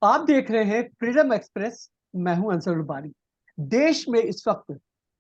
आप देख रहे हैं फ्रीडम एक्सप्रेस। मैं हूं अंसर बारी। देश में इस वक्त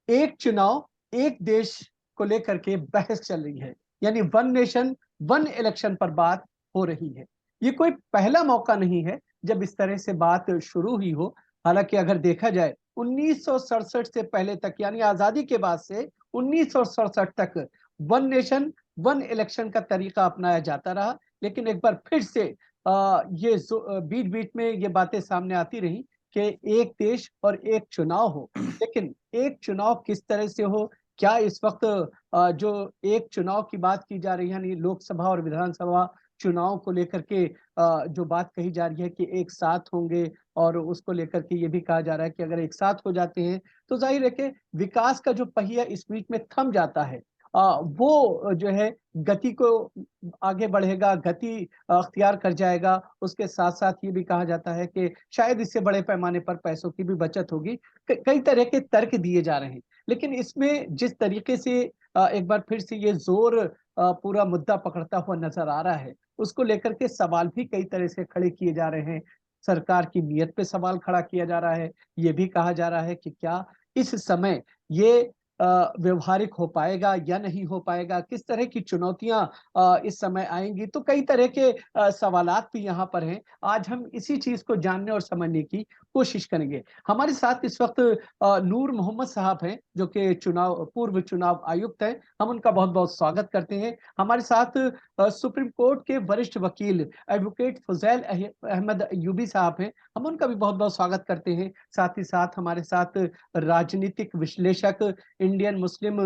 एक चुनाव एक देश को लेकर के बहस चल रही है, यानी वन नेशन वन इलेक्शन पर बात हो रही है। ये कोई पहला मौका नहीं है जब इस तरह से बात शुरू हुई हो। हालांकि अगर देखा जाए 1967 से पहले तक, यानी आजादी के बाद से 1967 तक वन नेशन वन इलेक्शन का तरीका अपनाया जाता रहा। लेकिन एक बार फिर से ये बीच बीच में ये बातें सामने आती रही कि एक देश और एक चुनाव हो। लेकिन एक चुनाव किस तरह से हो, क्या इस वक्त जो एक चुनाव की बात की जा रही है, यानी लोकसभा और विधानसभा चुनाव को लेकर के जो बात कही जा रही है कि एक साथ होंगे, और उसको लेकर के ये भी कहा जा रहा है कि अगर एक साथ हो जाते हैं तो जाहिर है कि विकास का जो पहिया इस बीच में थम जाता है, वो जो है गति को आगे बढ़ेगा, गति अख्तियार कर जाएगा। उसके साथ साथ ये भी कहा जाता है कि शायद इससे बड़े पैमाने पर पैसों की भी बचत होगी। कई तरह के तर्क दिए जा रहे हैं। लेकिन इसमें जिस तरीके से एक बार फिर से ये जोर पूरा मुद्दा पकड़ता हुआ नजर आ रहा है, उसको लेकर के सवाल भी कई तरह से खड़े किए जा रहे हैं। सरकार की नीयत पे सवाल खड़ा किया जा रहा है। ये भी कहा जा रहा है कि क्या इस समय ये व्यवहारिक हो पाएगा या नहीं हो पाएगा, किस तरह की चुनौतियां इस समय आएंगी। तो कई तरह के सवालात भी यहाँ पर हैं। आज हम इसी चीज को जानने और समझने की कोशिश करेंगे। हमारे साथ इस वक्त नूर मोहम्मद साहब हैं, जो कि पूर्व चुनाव आयुक्त हैं। हम उनका बहुत बहुत स्वागत करते हैं। हमारे साथ सुप्रीम कोर्ट के वरिष्ठ वकील एडवोकेट फुजैल अहमद अयूबी साहब हैं। हम उनका भी बहुत बहुत स्वागत करते हैं। साथ ही साथ हमारे साथ राजनीतिक विश्लेषक, इंडियन मुस्लिम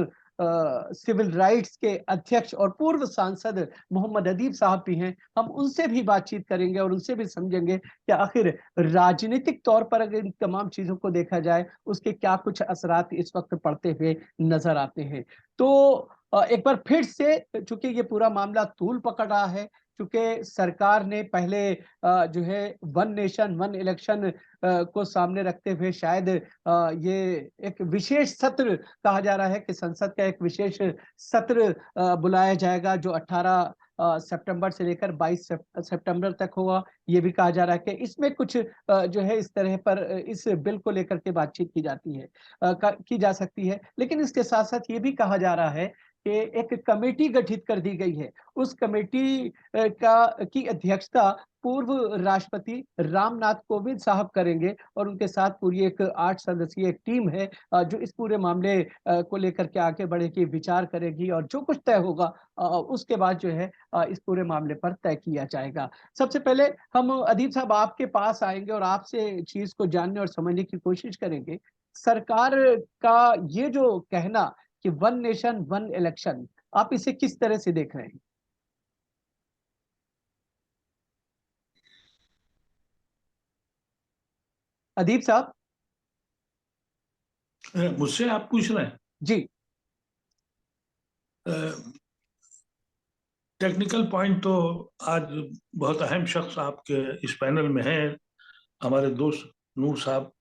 सिविल राइट्स के अध्यक्ष और पूर्व सांसद मोहम्मद अदीब साहब भी हैं। हम उनसे भी बातचीत करेंगे और उनसे भी समझेंगे कि आखिर राजनीतिक तौर पर अगर इन तमाम चीजों को देखा जाए, उसके क्या कुछ असरात इस वक्त पड़ते हुए नजर आते हैं। तो एक बार फिर से, चूंकि ये पूरा मामला तूल पकड़ रहा है, चूंकि सरकार ने पहले जो है वन नेशन वन इलेक्शन को सामने रखते हुए शायद ये एक विशेष सत्र, कहा जा रहा है कि संसद का एक विशेष सत्र बुलाया जाएगा, जो 18 सितंबर से लेकर 22 सितंबर तक होगा। ये भी कहा जा रहा है कि इसमें कुछ जो है इस तरह पर इस बिल को लेकर के बातचीत की जाती है, की जा सकती है। लेकिन इसके साथ साथ ये भी कहा जा रहा है कि एक कमेटी गठित कर दी गई है। उस कमेटी का की अध्यक्षता पूर्व राष्ट्रपति रामनाथ कोविंद साहब करेंगे, और उनके साथ पूरी एक 8 सदस्यीय एक टीम है जो इस पूरे मामले को लेकर के आगे बढ़ेगी, विचार करेगी, और जो कुछ तय होगा उसके बाद जो है इस पूरे मामले पर तय किया जाएगा। सबसे पहले हम अदीब साहब आपके पास आएंगे और आपसे चीज को जानने और समझने की कोशिश करेंगे। सरकार का ये जो कहना कि वन नेशन वन इलेक्शन, आप इसे किस तरह से देख रहे हैं अदीब साहब? मुझसे आप पूछ रहे जी। हैं? टेक्निकल पॉइंट तो आज बहुत अहम शख्स आपके इस पैनल में हैं, हमारे दोस्त नूर साहब।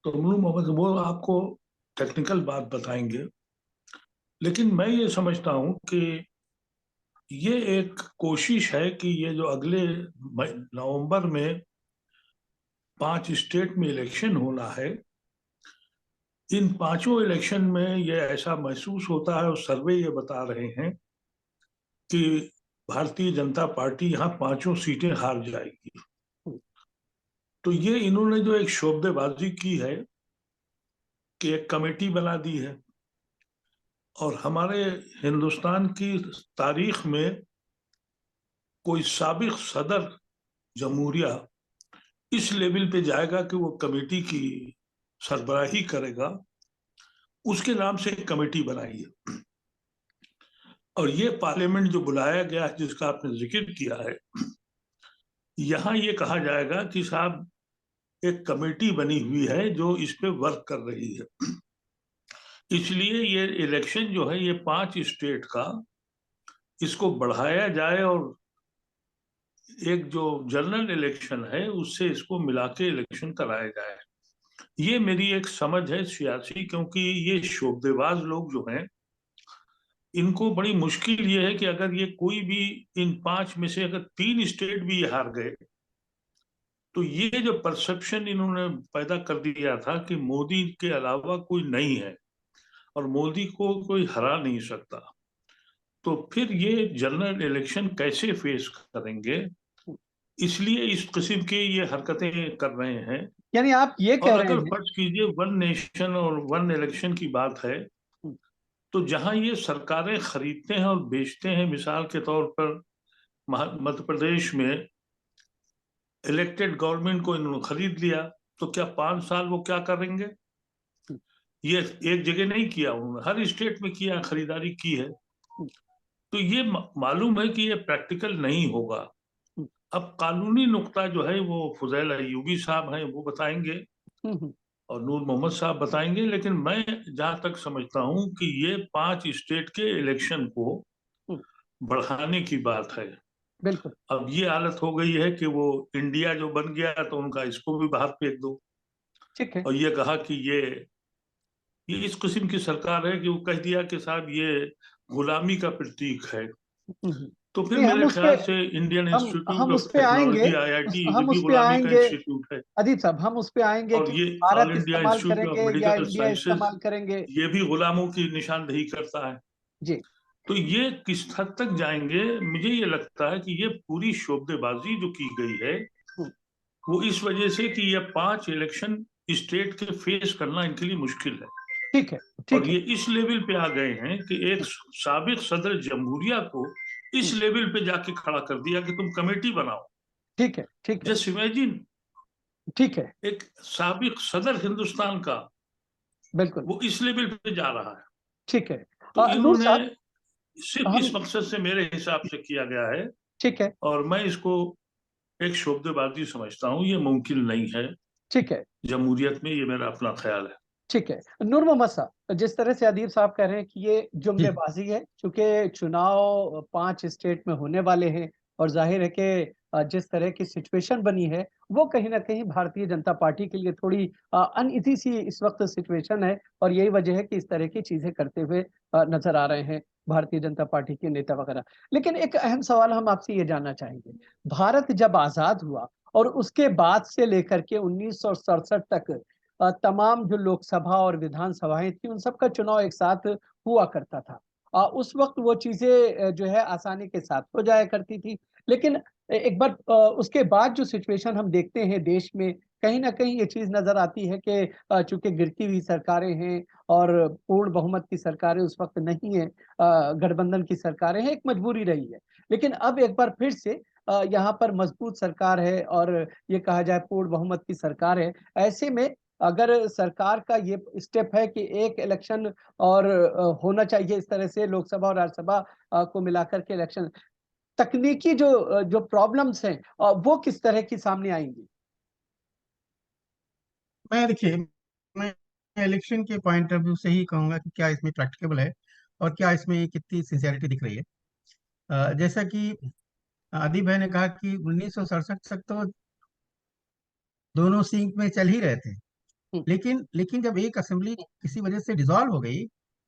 तो नूर मोहम्मद वो आपको टेक्निकल बात बताएंगे। लेकिन मैं ये समझता हूं कि ये एक कोशिश है कि ये जो अगले नवंबर में 5 स्टेट में इलेक्शन होना है, इन पांचों इलेक्शन में ये ऐसा महसूस होता है, और सर्वे ये बता रहे हैं कि भारतीय जनता पार्टी यहाँ पांचों सीटें हार जाएगी। तो ये इन्होंने जो एक शोबदेबाजी की है कि एक कमेटी बना दी है, और हमारे हिंदुस्तान की तारीख में कोई साबिक सदर जमहूरिया इस लेवल पे जाएगा कि वो कमेटी की सरबराही करेगा, उसके नाम से एक कमेटी बनाई है। और ये पार्लियामेंट जो बुलाया गया है, जिसका आपने जिक्र किया है, यहाँ ये कहा जाएगा कि साहब एक कमेटी बनी हुई है जो इस पे वर्क कर रही है। इसलिए ये इलेक्शन जो है, ये 5 स्टेट का, इसको बढ़ाया जाए और एक जो जनरल इलेक्शन है उससे इसको मिला के इलेक्शन कराया जाए। ये मेरी एक समझ है सियासी, क्योंकि ये शोबदेबाज लोग जो हैं, इनको बड़ी मुश्किल ये है कि अगर ये कोई भी इन 5 में से अगर 3 स्टेट भी ये हार गए, तो ये जो परसेप्शन इन्होंने पैदा कर दिया था कि मोदी के अलावा कोई नहीं है और मोदी को कोई हरा नहीं सकता, तो फिर ये जनरल इलेक्शन कैसे फेस करेंगे, इसलिए इस किस्म की ये हरकतें कर रहे हैं। यानी आप ये और कह रहे अगर हैं। फर्ज कीजिए वन नेशन और वन इलेक्शन की बात है, तो जहां ये सरकारें खरीदते हैं और बेचते हैं, मिसाल के तौर पर मध्य प्रदेश में इलेक्टेड गवर्नमेंट को इन्होंने खरीद लिया, तो क्या 5 साल वो क्या करेंगे? ये एक जगह नहीं किया, उन्होंने हर स्टेट में किया, खरीदारी की है। तो ये मालूम है कि ये प्रैक्टिकल नहीं होगा। अब कानूनी नुक्ता जो है वो फुजैल अय्यूबी साहब हैं, वो बताएंगे और नूर मोहम्मद साहब बताएंगे, लेकिन मैं जहां तक समझता हूं कि ये 5 स्टेट के इलेक्शन को बढ़ाने की बात है। बिल्कुल। अब ये हालत हो गई है कि वो इंडिया जो बन गया तो उनका इसको भी बाहर फेंक दो, ठीक है। और ये कहा कि ये इस किस्म की सरकार है कि वो कह दिया कि साहब ये गुलामी का प्रतीक है। तो फिर नहीं, हम मेरे उस पे ख्याल से इंडियन इंस्टीट्यूट हम ऑफ उस पे आएंगे। टेक्नोलॉजी आईआईटी ये हम भी उस पे गुलामी का आएंगे इंस्टीट्यूट है, अदीप साहब, हम उस पे आएंगे और कि ये भारत ऑल इंडिया इस्तेमाल इंस्टीट्यूट ऑफ करेंगे या मेडिकल इंडिया साइंसेज इस्तेमाल करेंगे। ये भी गुलामों की निशानदेही करता है। जी। तो ये किस हद तक जाएंगे, मुझे ये लगता है कि ये पूरी शोबदेबाजी जो की गई है हम्म, वो इस वजह से कि ये 5 इलेक्शन स्टेट के फेस करना इनके लिए मुश्किल है। ठीक है। और ठीक है। ये इस लेवल पे आ गए हैं कि एक साबिक सदर जमहूरिया को इस हम्म, लेवल पे जाके खड़ा कर दिया कि तुम कमेटी बनाओ। ठीक है। ठीक है। जस्ट इमेजिन, ठीक है। एक साबिक सदर हिंदुस्तान का बिल्कुल। वो इस लेवल पे जा रहा है। ठीक है। तो नूर इन्होंने साहब, सिर्फ हम। इस मकसद से मेरे हिसाब से किया गया है, ठीक है। और मैं इसको एक शोबदेबाजी समझता हूँ, ये मुमकिन नहीं है ठीक है। जमहूरियत में, ये मेरा अपना ख्याल है। ठीक है। नूर मोहम्मद साहब, जिस तरह से अदीब साहब कह रहे हैं कि ये जी जुमलेबाजी है, क्योंकि चुनाव 5 स्टेट में होने वाले हैं और जाहिर है कि जिस तरह की सिचुएशन बनी है वो कहीं ना कहीं भारतीय जनता पार्टी के लिए थोड़ी अनईजी सी इस वक्त सिचुएशन है, और यही वजह है कि इस तरह की चीजें करते हुए नजर आ रहे हैं भारतीय जनता पार्टी के नेता वगैरह। लेकिन एक अहम सवाल हम आपसे ये जानना चाहेंगे, भारत जब आजाद हुआ और उसके बाद से लेकर के 1967 तक तमाम जो लोकसभा और विधानसभाएं थी उन सब का चुनाव एक साथ हुआ करता था। उस वक्त वो चीजें जो है आसानी के साथ हो जाया करती थी। लेकिन एक बार उसके बाद जो सिचुएशन हम देखते हैं देश में, कहीं ना कहीं ये चीज नजर आती है कि चूंकि गिरती हुई सरकारें हैं और पूर्ण बहुमत की सरकारें उस वक्त नहीं है, गठबंधन की सरकारें हैं, एक मजबूरी रही है। लेकिन अब एक बार फिर से यहाँ पर मजबूत सरकार है और ये कहा जाए पूर्ण बहुमत की सरकार है। ऐसे में अगर सरकार का ये स्टेप है कि एक इलेक्शन और होना चाहिए इस तरह से लोकसभा और राज्यसभा को मिलाकर के इलेक्शन, तकनीकी जो प्रॉब्लम्स हैं वो किस तरह की सामने आएंगी? मैं देखिए, मैं इलेक्शन के पॉइंट ऑफ व्यू से ही कहूंगा कि क्या इसमें प्रैक्टिकेबल है और क्या इसमें कितनी सिंसियरिटी दिख रही है। जैसा कि आदि भाई ने कहा कि 1967 तक तो दोनों सिंक में चल ही रहे थे। हम्म, लेकिन जब एक असेंबली किसी वजह से डिसॉल्व हो गई,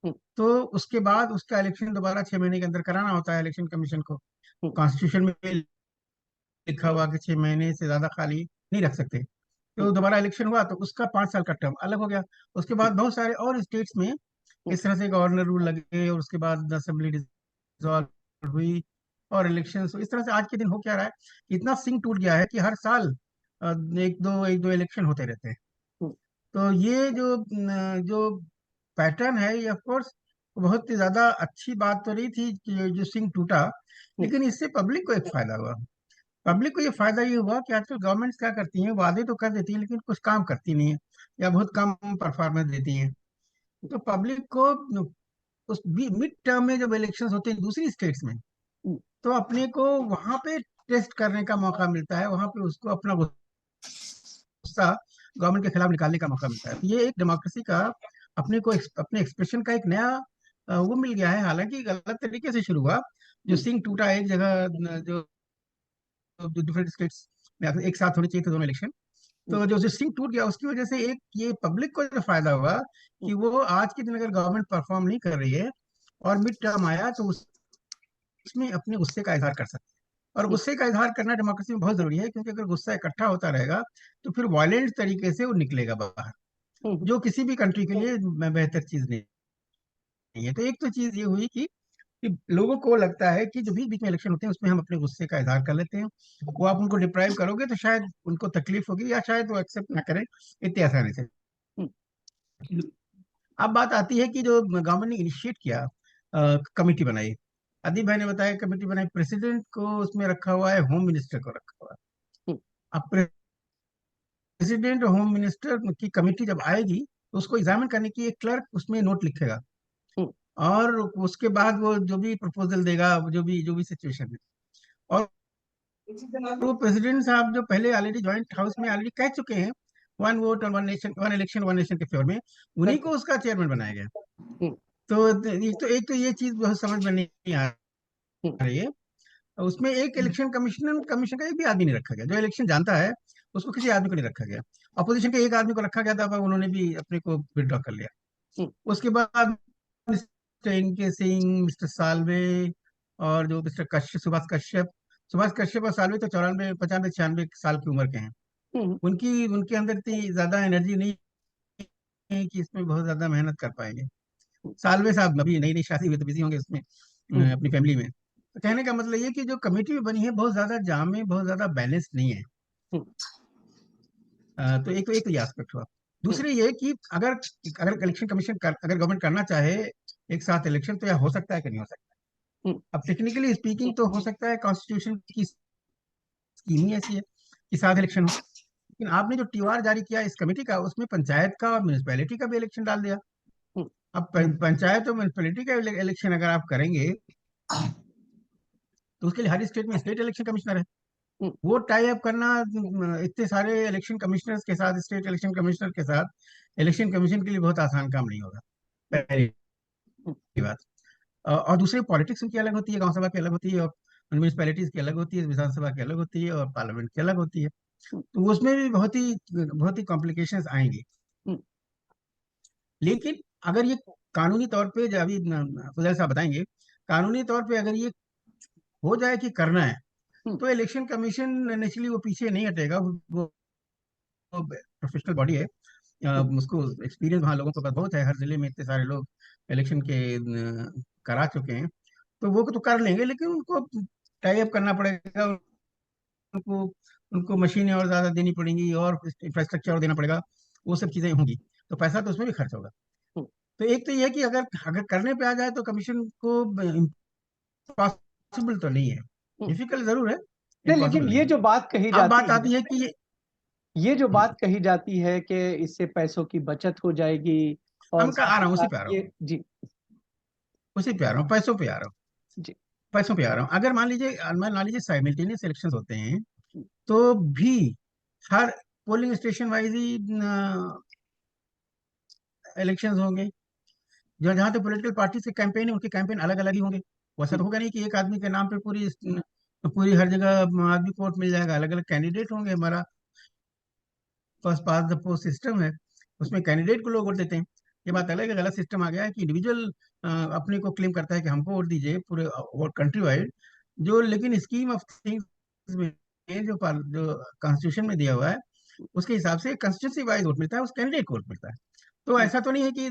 हम्म, तो उसके बाद उसका इलेक्शन दोबारा 6 महीने के अंदर कराना होता है इलेक्शन कमीशन को। हम्म, कॉन्स्टिट्यूशन में लिखा हुआ कि 6 महीने से ज्यादा खाली नहीं रख सकते। हम्म, तो दोबारा इलेक्शन हुआ तो उसका 5 साल का टर्म अलग हो गया। उसके बाद बहुत सारे और स्टेट्स में हम्म, इस तरह से गवर्नर रूल लगे और उसके बाद असेंबली डिसॉल्व हुई और इलेक्शन। इस तरह से आज के दिन हो क्या रहा है कि इतना सिंक टूट गया है कि हर साल एक दो इलेक्शन होते रहते हैं। हम्म, तो ये जो पैटर्न है ये ऑफ कोर्स बहुत ही ज्यादा अच्छी बात तो नहीं थी कि जो सिंक टूटा। हम्म, लेकिन इससे पब्लिक को एक फायदा हुआ। पब्लिक को ये फायदा ये हुआ कि आजकल गवर्नमेंट्स क्या करती हैं, वादे तो कर देती हैं लेकिन कुछ काम करती नहीं है या बहुत कम परफॉर्मेंस देती हैं। तो पब्लिक को उस मिड टर्म में जब इलेक्शंस होते हैं दूसरी स्टेट्स में, हम्म, तो अपने को वहां पे टेस्ट करने का मौका मिलता है, वहां पे उसको अपना गुस्सा गवर्नमेंट के खिलाफ निकालने का मौका मिलता है। तो ये एक डेमोक्रेसी का अपने एक्सप्रेशन का एक नया वो मिल गया है। हालांकि गलत तरीके से शुरू हुआ, जो हम्म, सिंह टूटा एक जगह, जो डिफरेंट स्टेट्स में एक साथ होने चाहिए थे दोनों इलेक्शन। हम्म, तो जो सिंह टूट गया उसकी वजह से एक ये पब्लिक को जो फायदा हुआ हम्म, कि वो आज के दिन अगर गवर्नमेंट परफॉर्म नहीं कर रही है और मिड टर्म आया तो उसमें अपने गुस्से का इजहार कर सकते हैं। और गुस्से का इजहार करना डेमोक्रेसी में बहुत जरूरी है, क्योंकि अगर गुस्सा इकट्ठा होता रहेगा तो फिर वायलेंट तरीके से वो निकलेगा बाहर, जो किसी भी कंट्री के लिए बेहतर चीज नहीं है। तो एक तो चीज ये हुई कि लोगों को लगता है कि जो भी बीच में इलेक्शन होते हैं उसमें हम अपने गुस्से का इजहार कर लेते हैं, वो आप उनको डिप्राइव करोगे तो शायद उनको तकलीफ होगी, या शायद वो एक्सेप्ट ना करें इतनी आसानी से। अब बात आती है कि जो गवर्नमेंट ने इनिशिएट किया, कमेटी बनाई, अदीब भाई ने बताया कमेटी बनाई, प्रेसिडेंट को उसमें रखा हुआ है, होम मिनिस्टर को रखा हुआ है। अब प्रेसिडेंट और होम मिनिस्टर की कमेटी जब आएगी तो उसको एग्जामिन करने की एक क्लर्क उसमें नोट लिखेगा, और उसके बाद वो जो भी प्रपोजल देगा, जो भी सिचुएशन है, और वो प्रेसिडेंट साहब जो पहले ऑलरेडी ज्वाइंट हाउस में ऑलरेडी कह चुके हैं, वन वोट और one nation one election one nation के फेवर में, उन्हीं को उसका चेयरमैन बनाया गया। तो एक तो ये चीज बहुत समझ में नहीं आ रही है। उसमें एक इलेक्शन कमीशन का एक भी आदमी नहीं रखा गया जो इलेक्शन जानता है, उसको किसी आदमी को नहीं रखा गया। अपोजिशन के एक आदमी को रखा गया था, पर उन्होंने भी अपने को विड्रॉ कर लिया। उसके बाद मिस्टर इनके सिंह, मिस्टर साल्वे, और जो मिस्टर कश्यप, सुभाष कश्यप और साल्वे तो 94 95 96 साल की उम्र के हैं। उनकी उनके अंदर इतनी ज्यादा एनर्जी नहीं है कि इसमें बहुत ज्यादा मेहनत कर पाएंगे। साल्वे साहब अभी नई नई शादी हुई तो बिजी होंगे उसमें, अपनी फैमिली में। तो कहने का मतलब ये कि जो कमेटी बनी है बहुत ज्यादा जामे, बहुत ज्यादा बैलेंस नहीं है। तो एक तो ये एस्पेक्ट हुआ। दूसरी ये कि अगर अगर इलेक्शन कमीशन अगर गवर्नमेंट करना चाहे एक साथ इलेक्शन, तो यह हो सकता है कि नहीं हो सकता। अब टेक्निकली स्पीकिंग तो हो सकता है, कॉन्स्टिट्यूशन की स्कीम ही ऐसी है कि साथ इलेक्शन हो। लेकिन आपने जो टीआर जारी किया इस कमेटी का, उसमें पंचायत का और म्यूनिसपैलिटी का भी इलेक्शन डाल दिया। अब पंचायत और म्यूनिसपैलिटी का इलेक्शन अगर आप करेंगे तो उसके लिए हर स्टेट में स्टेट इलेक्शन कमिश्नर है। वो टाई अप करना इतने सारे इलेक्शन कमिश्नर्स के साथ, स्टेट इलेक्शन कमिश्नर के साथ, इलेक्शन कमीशन के लिए बहुत आसान काम नहीं होगा, पहली बात। और दूसरी पॉलिटिक्स उनकी अलग होती है, गांव सभा की अलग होती है, और म्यूनिसपैलिटीज की अलग होती है, विधानसभा की अलग होती है, और पार्लियामेंट की अलग होती है। तो उसमें भी बहुत ही कॉम्प्लिकेशंस आएंगी। लेकिन अगर ये कानूनी तौर पे, जो अभी फुजैल साहब बताएंगे, कानूनी तौर पे अगर ये हो जाए कि करना है, तो इलेक्शन कमीशन नेचुरली वो पीछे नहीं हटेगा। वो प्रोफेशनल बॉडी है, उसको एक्सपीरियंस वहाँ लोगों के पास बहुत है, हर जिले में इतने सारे लोग इलेक्शन के करा चुके हैं, तो वो तो कर लेंगे। लेकिन उनको टाई अप करना पड़ेगा, उनको उनको मशीनें और ज्यादा देनी पड़ेंगी, और इंफ्रास्ट्रक्चर और देना पड़ेगा, वो सब चीजें होंगी, तो पैसा तो उसमें भी खर्च होगा। तो एक तो ये है कि अगर अगर करने पे आ जाए तो कमीशन को इम्पॉसिबल तो नहीं है, डिफिकल्ट जरूर है, नहीं, लेकिन इम्पॉसिबल नहीं ये है। जो बात कही अब बात जाती आती है, है कि ये जो बात कही जाती है कि इससे पैसों की बचत हो जाएगी, और हम का आ साथ ही रहा हूँ, उसी साथ पे आ रहा हूँ, ये, जी उसी पे आ रहा हूँ, पैसों पे आ रहा हूँ, जी पैसों पे आ रहा हूँ। अगर मान लीजिए साइमल्टेनियस इलेक्शन होते हैं, तो भी हर पोलिंग स्टेशन वाइज ही इलेक्शन होंगे। जो जहाँ तक पॉलिटिकल पार्टी से कैंपेन है, उनके कैंपेन अलग अलग ही होंगे। वैसा तो होगा नहीं कि एक आदमी के नाम पे पूरी पूरी हर जगह आदमी को वोट मिल जाएगा। अलग अलग कैंडिडेट होंगे। हमारा first pass the post system है, उसमें कैंडिडेट को लोग वोट देते हैं। ये बात अलग है, गलत सिस्टम आ गया है कि इंडिविजुअल अपने को क्लेम करता है कि हमको वोट दीजिए पूरे वोट कंट्री वाइड। जो लेकिन स्कीम ऑफ थिंग्स में जो कॉन्स्टिट्यूशन में दिया हुआ है, उसके हिसाब से कंस्टिट्यूंसी वाइज वोट मिलता है, उस कैंडिडेट को वोट मिलता है। तो ऐसा तो नहीं है कि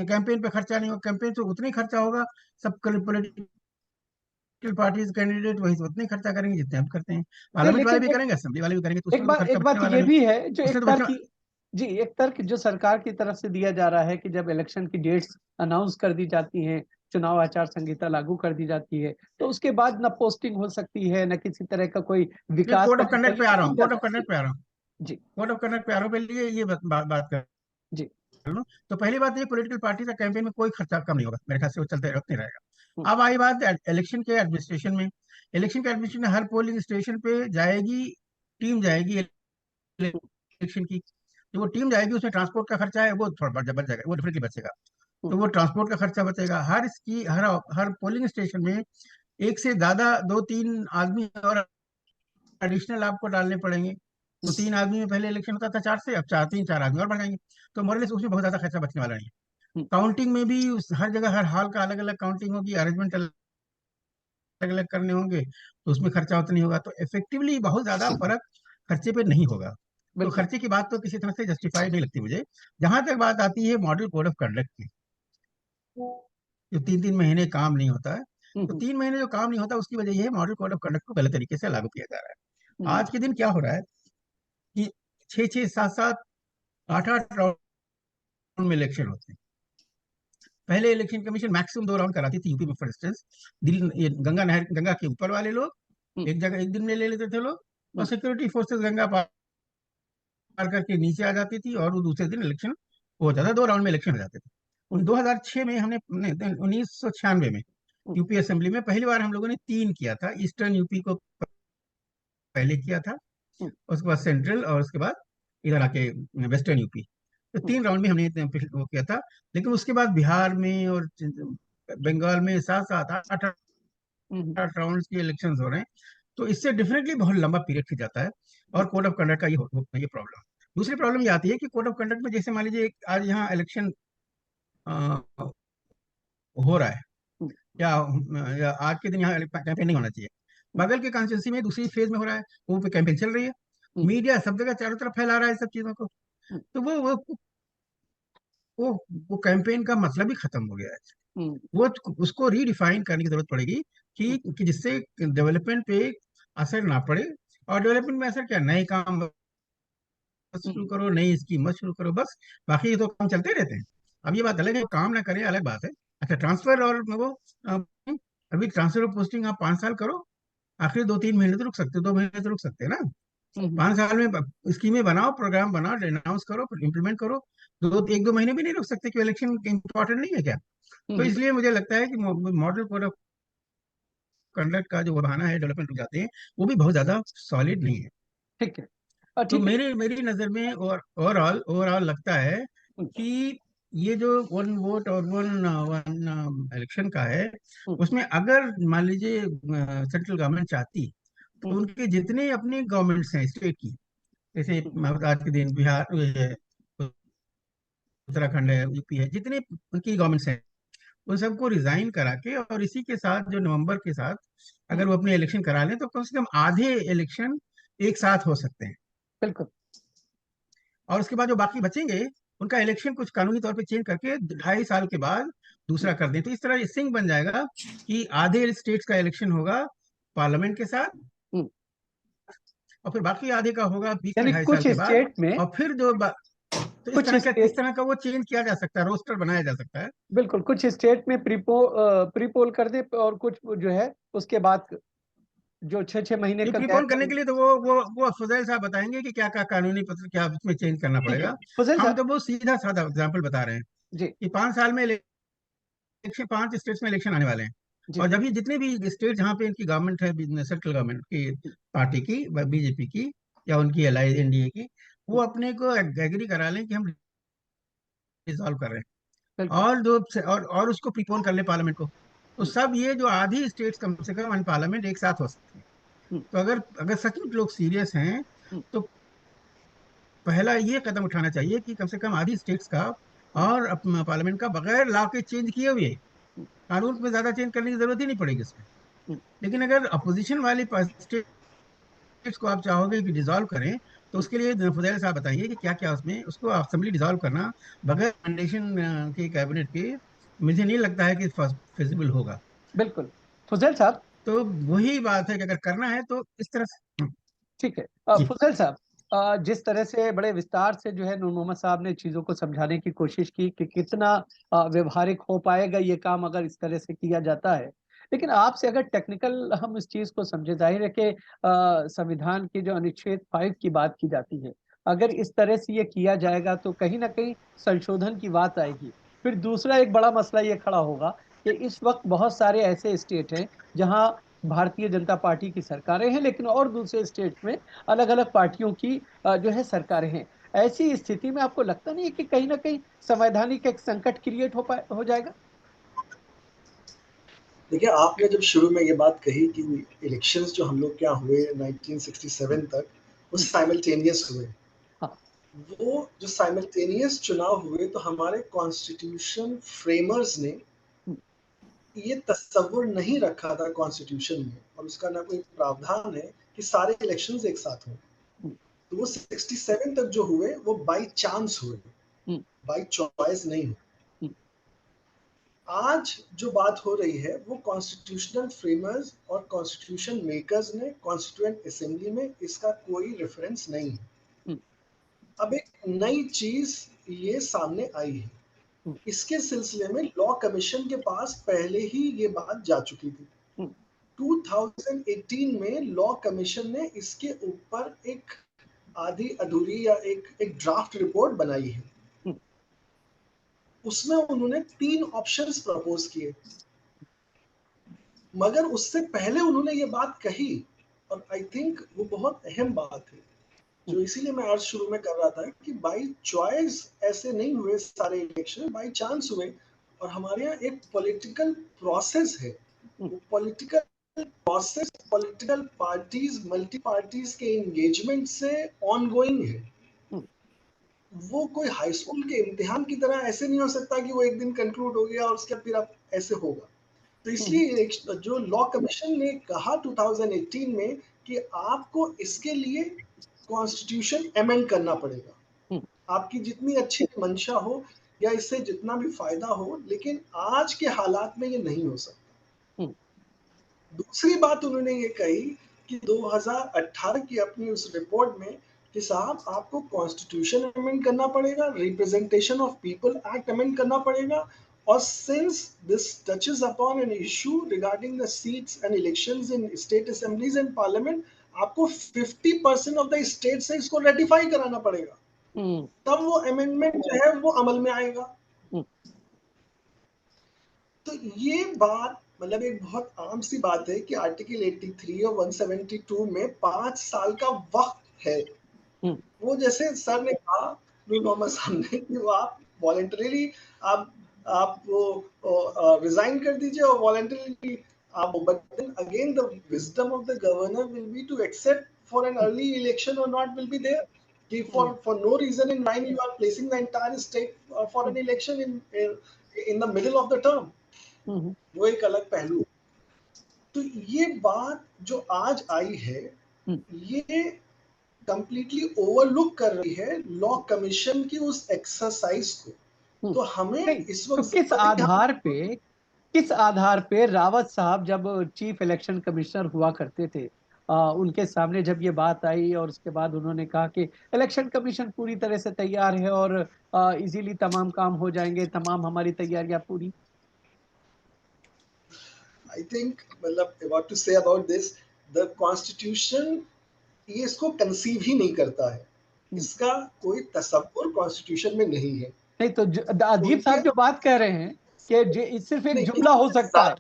कैंपेन पे खर्चा नहीं होगा, कैंपेन तो उतना ही खर्चा होगा। सब पॉलिटिकल पार्टीज कैंडिडेट वही उतने ही खर्चा करेंगे जितने हम करते हैं। नहीं, पार्लियामेंट वाले लेकिन भी करेंगे, असेंबली वाले भी करेंगे, तो उसमें तो खर्चा एक बचने बात वाला ये नहीं, भी है जो उसमें एक तो तर्क बचने। जी, एक तर्क जो सरकार की तरफ से दिया जा रहा है कि जब इलेक्शन की डेट्स अनाउंस कर दी जाती हैं, चुनाव आचार संहिता लागू कर दी जाती है, तो उसके बाद न पोस्टिंग हो सकती है, न किसी तरह का कोई मैं विकास कोड का ऑफ जो कंडक्ट पे आ तरीका रहा हूँ, समझा कोड जा ऑफ कंडक्ट पे आ सके। रहा हूँ, जी कोड ऑफ कंडक्ट पे आ रहा हूँ। पहले ये बात कर जी लो। तो पहली बात ये, पॉलिटिकल पार्टी का कैंपेन में कोई खर्चा कम नहीं होगा, मेरे ख्याल से वो चलते रखते हम्म, रहेगा। अब आई बात इलेक्शन के एडमिनिस्ट्रेशन में। इलेक्शन के एडमिनिस्ट्रेशन हर पोलिंग स्टेशन पे जाएगी, टीम जाएगी हम्म, इलेक्शन की। जो वो टीम जाएगी उसमें ट्रांसपोर्ट का खर्चा है, वो थोड़ा बच जाएगा, वो डेफिनेटली बचेगा। हम्म, तो वो ट्रांसपोर्ट का खर्चा बचेगा। हर पोलिंग स्टेशन में एक से ज्यादा 2-3 आदमी और एडिशनल आपको डालने पड़ेंगे। तो 3 आदमी में पहले इलेक्शन होता था 4 से, अब 4 3 4 आदमी और बढ़ जाएंगे। तो मोरलेस उसमें बहुत ज्यादा खर्चा बचने वाला नहीं है। हम्म, काउंटिंग में भी हर जगह हर हॉल का अलग अलग काउंटिंग होगी, अरेंजमेंट अलग अलग करने होंगे तो उसमें खर्चा उतना नहीं होगा, तो इफेक्टिवली बहुत ज्यादा फर्क खर्चे पे नहीं होगा। तो बिल्कुल। खर्चे की बात तो किसी तरह से जस्टिफाई नहीं लगती मुझे। जहां तक बात आती है मॉडल कोड ऑफ कंडक्ट की, जो 3 3 महीने काम नहीं होता है, तो हम्म 3 महीने जो काम नहीं होता उसकी वजह यह है मॉडल कोड ऑफ कंडक्ट को गलत तरीके से लागू किया जा रहा है। हम्म आज के दिन क्या हो रहा है कि 6 6 7 7 8 8 राउंड में इलेक्शन होते हैं। पहले इलेक्शन कमीशन मैक्सिमम 2 राउंड कराती थी यूपी में, फॉर इंस्टेंस ये गंगा नहर, गंगा के ऊपर वाले लोग हम्म एक जगह एक दिन में ले लेते थे लोग, और हम्म सिक्योरिटी फोर्सेस गंगा पार करके नीचे आ जाती थी, और वो दूसरे दिन इलेक्शन हो जाता, 2 राउंड में इलेक्शन हो जाते थे। हम्म 2006 में हमने 1996 में हम्म यूपी असेंबली में पहली बार हम लोगों ने 3 किया था। ईस्टर्न यूपी को पहले किया था, हम्म उसके बाद सेंट्रल, और उसके बाद इधर आके वेस्टर्न यूपी। तो हम्म 3 राउंड में हमने वो किया था। लेकिन उसके बाद बिहार में और बंगाल में 7 7 8 हम्म 8 राउंड के इलेक्शन हो रहे हैं। तो इससे डेफिनेटली बहुत लंबा पीरियड खिंच जाता है, और कोड ऑफ कंडक्ट का ये प्रॉब्लम। दूसरी प्रॉब्लम ये आती है कि कोड ऑफ कंडक्ट में, जैसे मान लीजिए आज यहाँ इलेक्शन हो रहा है, हम्म या आज के दिन यहाँ कैंपेन नहीं होना चाहिए, बगल के कॉन्स्टिट्यूंसी में दूसरी फेज में हो रहा है, वो पे कैंपेन चल रही है। हम्म मीडिया सब जगह चारों तरफ फैला रहा है सब चीजों को। हम्म तो वो वो कैंपेन का मतलब ही खत्म हो गया है। हम्म वो उसको रीडिफाइन करने की जरूरत पड़ेगी कि जिससे डेवलपमेंट पे असर ना पड़े। और डेवलपमेंट में असर क्या, नए काम मत शुरू हम्म करो, नई स्कीम मत शुरू करो, बस। बाकी तो काम चलते रहते हैं। अब ये बात अलग है, काम ना करें अलग बात है। अच्छा, ट्रांसफर और वो अ, अभी ट्रांसफर और पोस्टिंग आप 5 साल करो, आखिर 2 3 महीने तो रुक सकते हो, 2 महीने तो रुक सकते हैं ना। हम्म 5 साल में स्कीमें बनाओ, प्रोग्राम बनाओ, अनाउंस करो, इम्प्लीमेंट करो। 1 2 महीने भी नहीं रुक सकते, कि इलेक्शन इंपॉर्टेंट नहीं है क्या? तो हम्म, इसलिए मुझे लगता है कि मॉडल कोड ऑफ कंडक्ट का जो बहाना है डेवलपमेंट रुक जाते हैं, वो भी बहुत ज्यादा सॉलिड नहीं है। ठीक है। तो ठीक है। मेरी मेरी नजर में और ओवरऑल ओवरऑल लगता है हम्म कि ये जो वन वोट और वन वन इलेक्शन का है, हम्म उसमें अगर मान लीजिए सेंट्रल गवर्नमेंट चाहती, तो हम्म उनके जितने अपने गवर्नमेंट्स हैं स्टेट की, जैसे हम्म आज के दिन बिहार, ये उत्तराखंड है, यूपी है, जितने उनकी गवर्नमेंट्स हैं, उन सबको रिजाइन करा के, और इसी के साथ जो नवंबर के साथ हम्म, अगर वो अपने इलेक्शन करा लें, तो कम से कम आधे इलेक्शन एक साथ हो सकते हैं। बिल्कुल। और उसके बाद जो बाकी बचेंगे, उनका इलेक्शन कुछ कानूनी तौर पे चेंज करके 2.5 साल के बाद हम्म दूसरा कर दें, तो इस तरह सिंक बन जाएगा कि आधे स्टेट्स का इलेक्शन होगा पार्लियामेंट के साथ, हम्म। और फिर बाकी आधे का होगा बीच में यानी 2.5 साल कुछ के बाद। स्टेट में, और फिर तो कुछ इस स्टेट, तरह का वो चेंज किया जा सकता है, रोस्टर बनाया जा सकता है। बिल्कुल कुछ स्टेट में प्रीपोल कर दे, और कुछ जो है उसके बाद जो 6 6 महीने ये का प्रीपोल गैप है। करने के लिए तो वो फुजैल साहब बताएंगे कि क्या क्या कानूनी पत्र क्या उसमें चेंज करना ठीक है पड़ेगा। फजल हम साहब। तो वो सीधा साधा एग्जाम्पल बता रहे हैं जी कि 5 साल में इलेक्शन, 5 स्टेट्स में इलेक्शन आने वाले हैं। जी। और जब ये जितने भी स्टेट जहाँ पे इनकी गवर्नमेंट है, सेंट्रल गवर्नमेंट की, पार्टी की, बीजेपी की, या उनकी एलआई एनडीए की, वो अपने को एग्री करा लें कि हम रिजॉल्व कर रहे हैं, बिल्कुल। और उसको प्रीपोन कर ले पार्लियामेंट को, तो हम्म सब ये जो आधी स्टेट्स कम से कम इन पार्लियामेंट एक साथ हो सकती है। हम्म तो अगर अगर सचमुच लोग सीरियस हैं, हम्म तो पहला ये कदम उठाना चाहिए कि कम से कम आधी स्टेट्स का हम्म और पार्लियामेंट का बगैर लॉ के चेंज किए हुए, हम्म कानून में ज्यादा चेंज करने की जरूरत ही नहीं पड़ेगी इसमें। हम्म लेकिन अगर अपोजिशन वाली स्टेट्स को आप चाहोगे कि डिसॉल्व करें, तो हम्म, उसके लिए फुदैल साहब बताइए कि क्या क्या उसमें उसको असेंबली डिसॉल्व करना बगैर रिकमेंडेशन के कैबिनेट के, मुझे नहीं लगता है कि फिजिबल होगा। बिल्कुल फजल साहब। तो वही बात है कि अगर करना है तो इस तरह से। ठीक है जी। फजल साहब, जिस तरह से बड़े विस्तार से जो है नूर मोहम्मद साहब ने चीजों को समझाने की कोशिश की कि कितना व्यवहारिक हो पाएगा ये काम अगर इस तरह से किया जाता है। लेकिन आपसे अगर टेक्निकल हम इस चीज को समझे, जाहिर है कि संविधान की जो अनुच्छेद 5 की बात की जाती है, अगर इस तरह से ये किया जाएगा तो कहीं ना कहीं संशोधन की बात आएगी। फिर दूसरा एक बड़ा मसला ये खड़ा होगा कि इस वक्त बहुत सारे ऐसे स्टेट हैं जहां भारतीय जनता पार्टी की सरकारें हैं, लेकिन और दूसरे स्टेट में अलग अलग पार्टियों की जो है सरकारें हैं। ऐसी स्थिति में आपको लगता नहीं है कि कहीं ना कहीं संवैधानिक एक संकट क्रिएट हो जाएगा? देखिए, आपने जब शुरू में ये बात कही कि इलेक्शंस जो हम लोग क्या हुए 1967 तक, वो साइमल्टेनियस हुए। हाँ। वो जो साइमल्टेनियस चुनाव हुए, तो हमारे कॉन्स्टिट्यूशन फ्रेमर्स ने ये तस्वुर नहीं रखा था कॉन्स्टिट्यूशन में, और उसका ना कोई प्रावधान है कि सारे इलेक्शंस एक साथ हों। तो वो 67 तक जो हुए वो बाई चांस हुए, बाई चॉइस नहीं हुए। आज जो बात हो रही है वो कॉन्स्टिट्यूशनल फ्रेमर्स और कॉन्स्टिट्यूशन मेकर्स ने कॉन्स्टिट्यूएंट असेंबली में इसका कोई रेफरेंस नहीं है। अब एक नई चीज ये सामने आई है, इसके सिलसिले में लॉ कमीशन के पास पहले ही ये बात जा चुकी थी। 2018 में लॉ कमीशन ने इसके ऊपर एक आधी अधूरी या एक ड्राफ्ट रिपोर्ट बनाई है। उसमें उन्होंने 3 ऑप्शंस प्रपोज किए, मगर उससे पहले उन्होंने ये बात कही, और आई थिंक वो बहुत अहम बात है, जो इसीलिए मैं अर्ज शुरू में कर रहा था कि बाई चॉइस ऐसे नहीं हुए सारे इलेक्शन, बाई चांस हुए। और हमारे यहाँ एक पॉलिटिकल प्रोसेस है, वो political process political parties, multi parties के एंगेजमेंट से ऑनगोइंग है। वो कोई हाई स्कूल के इम्तिहान की तरह ऐसे नहीं हो सकता कि वो एक दिन कंक्लूड हो गया और उसके फिर अब ऐसे होगा। तो इसलिए जो लॉ कमीशन ने कहा 2018 में कि आपको इसके लिए कॉन्स्टिट्यूशन अमेंड करना पड़ेगा, आपकी जितनी अच्छी मंशा हो या इससे जितना भी फायदा हो, लेकिन आज के हालात में ये नहीं हो सकता। दूसरी बात उन्होंने ये कही कि 2018 की अपनी उस रिपोर्ट में कि साहब आपको कॉन्स्टिट्यूशन अमेंड करना पड़ेगा, representation of people act amend करना पड़ेगा, और since this touches upon an issue regarding the seats and elections in state assemblies and parliament, आपको 50% ऑफ द स्टेट से इसको रेटिफाई कराना पड़ेगा, तब वो अमेंडमेंट जो है वो अमल में आएगा। तो ये बात मतलब एक बहुत आम सी बात है कि आर्टिकल 83 और 172 में 5 साल का वक्त है। वो जैसे सर ने कहा नूर मोहम्मद साहब ने कि वो आप वॉलंटरीली आप वो रिजाइन कर दीजिए और वॉलंटरीली आप, but then again the wisdom of the governor will be to accept for an early election और नॉट विल बी देयर कि for no reason in mind you are placing the entire state for an election in the middle of the term. वो एक अलग पहलू है। तो ये बात जो आज आई है ये कंप्लीटली ओवरलुक कर रही है लॉ कमीशन की उस एक्सरसाइज को। तो हमें इस तो वक्त किस आधार पे रावत साहब जब चीफ इलेक्शन कमिश्नर हुआ करते थे, उनके सामने जब ये बात आई और उसके बाद उन्होंने कहा कि इलेक्शन कमीशन पूरी तरह से तैयार है और इजीली तमाम काम हो जाएंगे, तमाम हमारी तैयारियां पूरी। आई थिंक मतलब what to say about this, the constitution ये इसको कंसीव ही नहीं करता है, इसका कोई तसव्वुर कॉन्स्टिट्यूशन में नहीं है। नहीं तो अजीब साहब जो बात कह रहे हैं कि सिर्फ एक जुमला हो सकता है,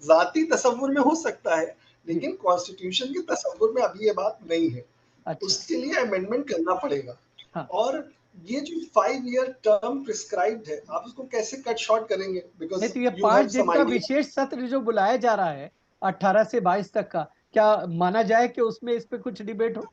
जाती तसव्वुर में हो सकता है, लेकिन कॉन्स्टिट्यूशन के तसव्वुर में अभी ये बात नहीं है। अच्छा। उसके लिए अमेंडमेंट करना पड़ेगा। हाँ। और ये जो 5 ईयर टर्म प्रिस्क्राइब्ड है, आप उसको कैसे कट शॉर्ट करेंगे? बिकॉज नहीं तो ये यू 5 हैव दिन सम का आइडिया। विशेष सत्र जो बुलाया जा रहा है 18 से 22 तक का, क्या माना जाए कि उसमें इस पे कुछ डिबेट हो?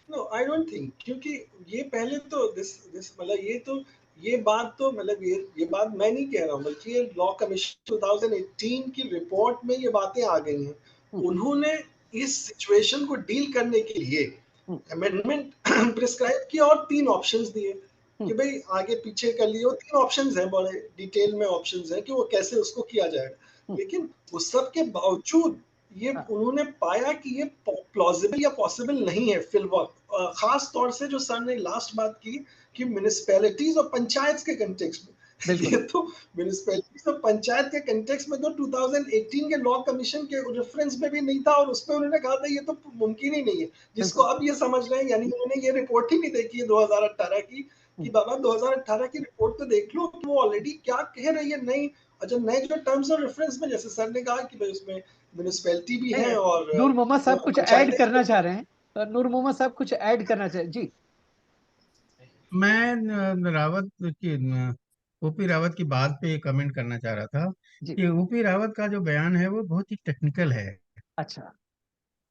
नो आई डोंट थिंक, क्योंकि ये पहले तो दिस मतलब ये बात तो मतलब ये बात मैं नहीं कह रहा हूँ, बल्कि ये लॉ कमीशन 2018 की रिपोर्ट में ये बातें आ गई हैं। उन्होंने इस सिचुएशन को डील करने के लिए अमेंडमेंट प्रिस्क्राइब किया और 3 ऑप्शंस दिए कि भाई आगे पीछे कर लिए। 3 ऑप्शंस हैं, बड़े डिटेल में ऑप्शंस हैं कि वो कैसे उसको किया जाएगा। लेकिन उस सब के बावजूद ये उन्होंने पाया कि ये प्लॉजिबल या पॉसिबल नहीं है फिल वक्त। खास तौर से जो सर ने लास्ट बात की कि म्युनिसिपैलिटीज और पंचायत के कंटेक्स्ट में, ये तो म्युनिसिपैलिटीज और पंचायत के कंटेक्स्ट में तो 2018 के लॉ कमीशन के रेफरेंस में भी नहीं था, और उसमें उन्होंने कहा था ये तो मुमकिन ही नहीं है। जिसको अब ये समझ रहे हैं, यानी उन्होंने ये रिपोर्ट ही नहीं देखी है 2018 की कि बाबा 2018 की रिपोर्ट तो देख लो कि वो ऑलरेडी क्या कह रही है। नई अच्छा नए जो टर्म्स और रेफरेंस में, जैसे सर ने कहा कि भाई उसमें म्युनिसिपैलिटी भी है और नूर मोहम्मद साहब कुछ ऐड पंचायतें। करना चाह रहे हैं, नूर मोहम्मद साहब कुछ ऐड करना चाह जी। मैं रावत की ओपी रावत की बात पे कमेंट करना चाह रहा था जी। कि ओपी रावत का जो बयान है वो बहुत ही टेक्निकल है। अच्छा,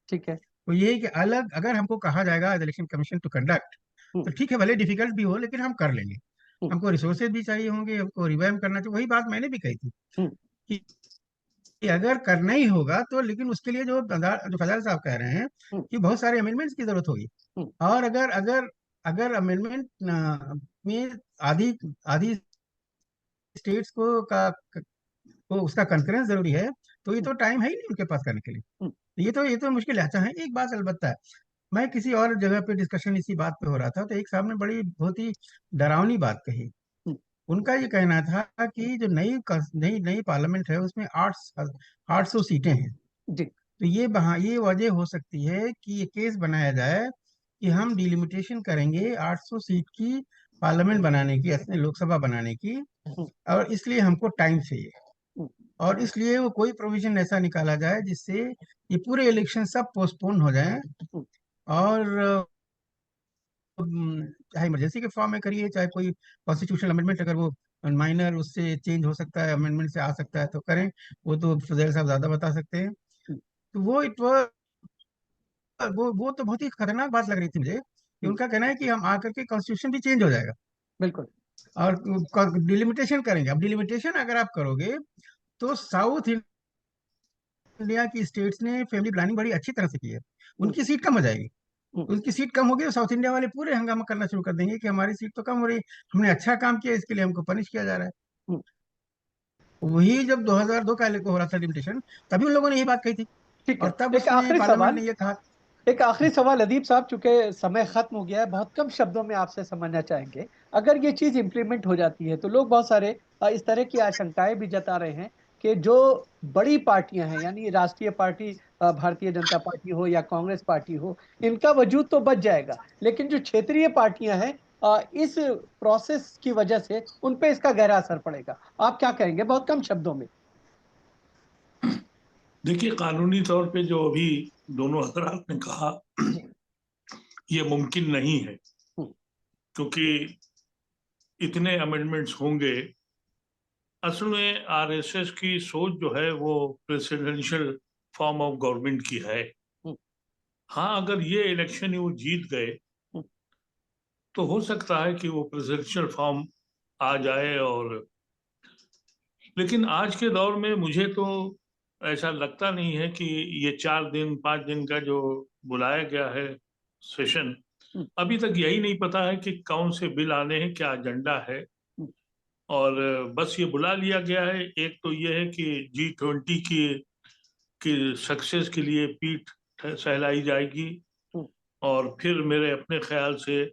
ठीक है। वो ये है कि अलग अगर हमको कहा जाएगा इलेक्शन कमीशन टू कंडक्ट, तो ठीक है, भले डिफिकल्ट भी हो लेकिन हम कर लेंगे। हमको रिसोर्सेज भी चाहिए होंगे, हमको रिवाइव करना चाहिए। वही बात मैंने भी कही थी कि अगर करना ही होगा तो, लेकिन उसके लिए जो फैजल साहब कह रहे हैं कि बहुत सारे अमेंडमेंट्स की जरूरत होगी। और अगर अगर अगर अमेंडमेंट में आधी आधी स्टेट्स को उसका कंकरेंस जरूरी है, तो ये तो टाइम है ही नहीं उनके पास करने के लिए। ये तो मुश्किल है। अच्छा है, एक बात अलबत्ता है, मैं किसी और जगह पे डिस्कशन इसी बात पे हो रहा था, तो एक साहब ने बड़ी बहुत ही डरावनी बात कही। उनका ये कहना था कि जो नई नई नई पार्लियामेंट है उसमें 800 सीटें हैं। जी तो ये वजह हो सकती है कि ये केस बनाया जाए कि हम डिलिमिटेशन करेंगे 800 सीट की पार्लियामेंट बनाने की, अपने लोकसभा बनाने की, और इसलिए हमको टाइम चाहिए। और इसलिए वो कोई प्रोविजन ऐसा निकाला जाए जिससे ये पूरे इलेक्शन सब पोस्टपोन हो जाएं, और चाहे इमरजेंसी के फॉर्म में करिए, चाहे कोई कॉन्स्टिट्यूशनल अमेंडमेंट अगर वो माइनर उससे चेंज हो सकता है, अमेंडमेंट से आ सकता है तो करें। वो तो फजैल साहब ज्यादा बता सकते हैं। तो वो तो बहुत ही खतरनाक बात लग रही थी मुझे कि उनका कहना है कि हम आकर के कॉन्स्टिट्यूशन भी चेंज हो जाएगा बिल्कुल। और डिलिमिटेशन करेंगे। अब डिलिमिटेशन अगर आप करोगे तो साउथ इंडिया की स्टेट्स ने फैमिली प्लानिंग बड़ी अच्छी तरह से की है, उनकी सीट कम हो जाएगी। उनकी सीट कम होगी तो साउथ इंडिया वाले पूरे हंगामा करना शुरू कर देंगे कि हमारी सीट तो कम हो रही, हमने अच्छा काम किया, इसके लिए हमको पनिश किया जा रहा है। वही जब 2002 का हो रहा था लिमिटेशन, तभी उन लोगों ने यही बात कही थी, ठीक है, और तब एक उसमें आखिरी पार्लियामेंट सवाल, ने ये कहा। एक आखिरी सवाल अदीब साहब, चूंकि समय खत्म हो गया है, बहुत कम शब्दों में आपसे समझना चाहेंगे। अगर ये चीज इंप्लीमेंट हो जाती है तो लोग बहुत सारे इस तरह की आशंकाएं भी जता रहे हैं कि जो बड़ी पार्टियां हैं, यानी राष्ट्रीय पार्टी भारतीय जनता पार्टी हो या कांग्रेस पार्टी हो, इनका वजूद तो बच जाएगा, लेकिन जो क्षेत्रीय पार्टियां हैं इस प्रोसेस की वजह से उन पे इसका गहरा असर पड़ेगा। आप क्या कहेंगे बहुत कम शब्दों में? देखिए, कानूनी तौर पे जो अभी दोनों हजरात ने कहा, ये मुमकिन नहीं है, क्योंकि इतने अमेंडमेंट्स होंगे। असल में आरएसएस की सोच जो है वो प्रेसिडेंशियल फॉर्म ऑफ गवर्नमेंट की है। हाँ, अगर ये इलेक्शन वो जीत गए तो हो सकता है कि वो प्रेसिडेंशियल फॉर्म आ जाए, और लेकिन आज के दौर में मुझे तो ऐसा लगता नहीं है कि ये 4 दिन 5 दिन का जो बुलाया गया है सेशन, अभी तक यही नहीं पता है कि कौन से बिल आने हैं, क्या एजेंडा है। और बस ये बुला लिया गया है। एक तो ये है कि G20 की सक्सेस के लिए पीठ सहलाई जाएगी, और फिर मेरे अपने ख्याल से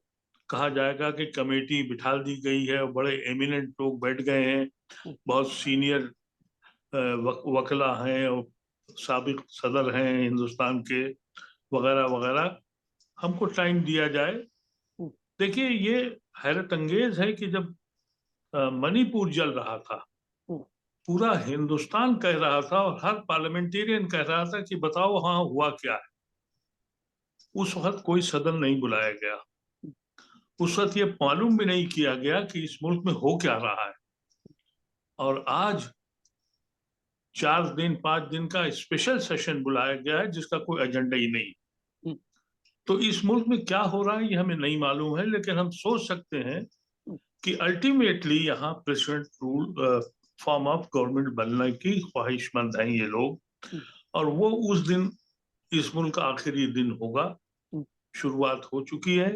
कहा जाएगा कि कमेटी बिठा दी गई है और बड़े एमिनेंट लोग बैठ गए हैं, बहुत सीनियर वकला हैं और साबिक सदर हैं हिंदुस्तान के, वगैरह वगैरह। हमको टाइम दिया जाए। देखिए, ये हैरत अंगेज है कि जब मणिपुर जल रहा था, पूरा हिंदुस्तान कह रहा था और हर पार्लियामेंटेरियन कह रहा था कि बताओ हाँ हुआ क्या है। उस वक्त कोई सदन नहीं बुलाया गया, उस वक्त ये मालूम भी नहीं किया गया कि इस मुल्क में हो क्या रहा है। और आज 4 दिन 5 दिन का स्पेशल सेशन बुलाया गया है जिसका कोई एजेंडा ही नहीं। तो इस मुल्क में क्या हो रहा है ये हमें नहीं मालूम है, लेकिन हम सोच सकते हैं कि अल्टीमेटली यहाँ president rule form of government बनने की ख्वाहिशमंद हैं ये लोग, और वो उस दिन इस मुल्क का आखिरी दिन होगा। शुरुआत हो चुकी है।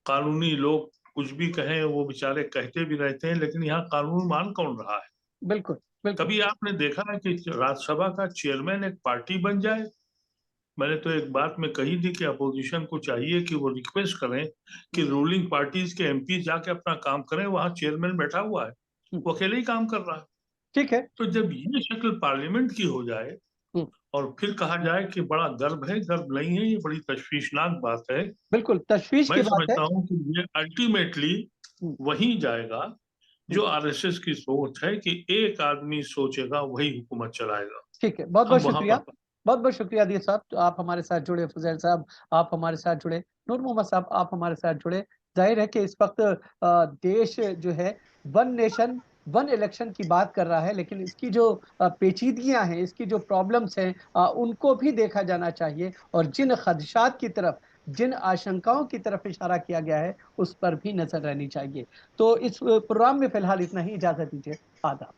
कानूनी लोग कुछ भी कहें, वो बेचारे कहते भी रहते हैं, लेकिन यहाँ कानून मान कौन रहा है? बिल्कुल बिल्कुल। कभी आपने देखा है कि राज्यसभा का चेयरमैन एक पार्टी बन जाए? मैंने तो एक बात में कही थी कि अपोजिशन को चाहिए कि वो रिक्वेस्ट करें कि रूलिंग पार्टीज के एमपी जाके अपना काम करें, वहां चेयरमैन बैठा हुआ है, वो अकेले ही काम कर रहा है। ठीक है। तो जब ये शक्ल पार्लियामेंट की हो जाए और फिर कहा जाए कि बड़ा गर्व है, गर्व नहीं है, ये बड़ी तशवीशनाक बात है। बिल्कुल तशवीश की मैं बात है। समझता हूँ कि ये अल्टीमेटली वही जाएगा जो आरएसएस की सोच है कि एक आदमी सोचेगा वही हुकूमत चलाएगा। ठीक है, बहुत हम बहुत वहां शुक्रिया, पर बहुत बहुत शुक्रिया अदील साहब, तो आप हमारे साथ जुड़े, फजैल साहब आप हमारे साथ जुड़े, नूर मोहम्मद साहब आप हमारे साथ जुड़े। जाहिर है कि इस वक्त देश जो है वन नेशन वन इलेक्शन की बात कर रहा है, लेकिन इसकी जो पेचीदगियां हैं, इसकी जो प्रॉब्लम्स हैं, उनको भी देखा जाना चाहिए। और जिन खदशात की तरफ जिन आशंकाओं की तरफ इशारा किया गया है उस पर भी नजर रहनी चाहिए। तो इस प्रोग्राम में फिलहाल इतना ही, इजाजत दीजिए, आदाब।